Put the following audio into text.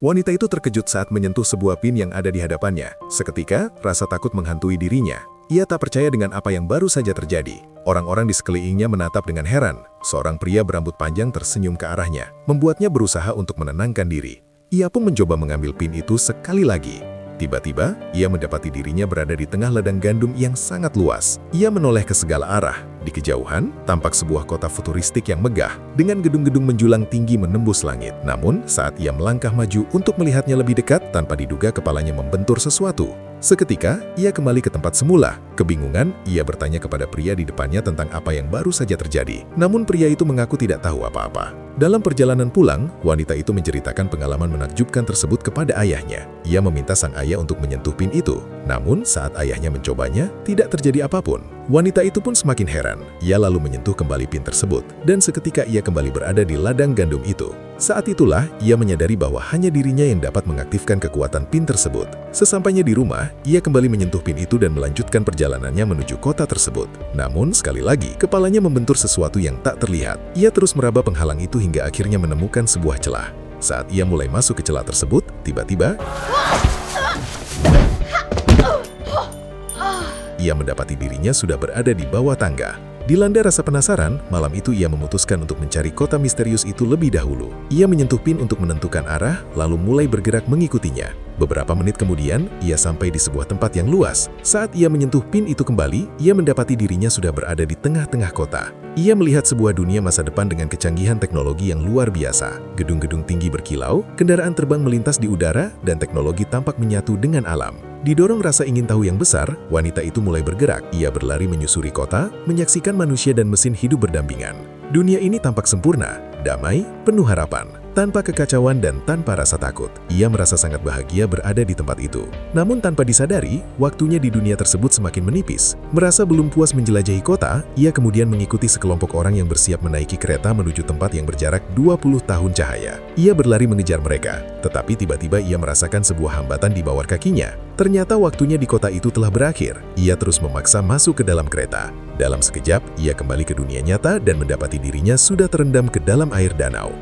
Wanita itu terkejut saat menyentuh sebuah pin yang ada di hadapannya. Seketika, rasa takut menghantui dirinya. Ia tak percaya dengan apa yang baru saja terjadi. Orang-orang di sekelilingnya menatap dengan heran. Seorang pria berambut panjang tersenyum ke arahnya, membuatnya berusaha untuk menenangkan diri. Ia pun mencoba mengambil pin itu sekali lagi. Tiba-tiba, ia mendapati dirinya berada di tengah ladang gandum yang sangat luas. Ia menoleh ke segala arah. Di kejauhan, tampak sebuah kota futuristik yang megah, dengan gedung-gedung menjulang tinggi menembus langit. Namun, saat ia melangkah maju untuk melihatnya lebih dekat, tanpa diduga kepalanya membentur sesuatu. Seketika, ia kembali ke tempat semula. Kebingungan, ia bertanya kepada pria di depannya tentang apa yang baru saja terjadi. Namun pria itu mengaku tidak tahu apa-apa. Dalam perjalanan pulang, wanita itu menceritakan pengalaman menakjubkan tersebut kepada ayahnya. Ia meminta sang ayah untuk menyentuh pin itu. Namun, saat ayahnya mencobanya, tidak terjadi apapun. Wanita itu pun semakin heran. Ia lalu menyentuh kembali pin tersebut, dan seketika ia kembali berada di ladang gandum itu. Saat itulah, ia menyadari bahwa hanya dirinya yang dapat mengaktifkan kekuatan pin tersebut. Sesampainya di rumah, ia kembali menyentuh pin itu dan melanjutkan perjalanannya menuju kota tersebut. Namun, sekali lagi, kepalanya membentur sesuatu yang tak terlihat. Ia terus meraba penghalang itu hingga akhirnya menemukan sebuah celah. Saat ia mulai masuk ke celah tersebut, tiba-tiba ia mendapati dirinya sudah berada di bawah tangga. Dilanda rasa penasaran, malam itu ia memutuskan untuk mencari kota misterius itu lebih dahulu. Ia menyentuh pin untuk menentukan arah, lalu mulai bergerak mengikutinya. Beberapa menit kemudian, ia sampai di sebuah tempat yang luas. Saat ia menyentuh pin itu kembali, ia mendapati dirinya sudah berada di tengah-tengah kota. Ia melihat sebuah dunia masa depan dengan kecanggihan teknologi yang luar biasa. Gedung-gedung tinggi berkilau, kendaraan terbang melintas di udara, dan teknologi tampak menyatu dengan alam. Didorong rasa ingin tahu yang besar, wanita itu mulai bergerak. Ia berlari menyusuri kota, menyaksikan manusia dan mesin hidup berdampingan. Dunia ini tampak sempurna, damai, penuh harapan, tanpa kekacauan dan tanpa rasa takut. Ia merasa sangat bahagia berada di tempat itu. Namun tanpa disadari, waktunya di dunia tersebut semakin menipis. Merasa belum puas menjelajahi kota, ia kemudian mengikuti sekelompok orang yang bersiap menaiki kereta menuju tempat yang berjarak 20 tahun cahaya. Ia berlari mengejar mereka, tetapi tiba-tiba ia merasakan sebuah hambatan di bawah kakinya. Ternyata waktunya di kota itu telah berakhir. Ia terus memaksa masuk ke dalam kereta. Dalam sekejap, ia kembali ke dunia nyata dan mendapati dirinya sudah terendam ke dalam air danau.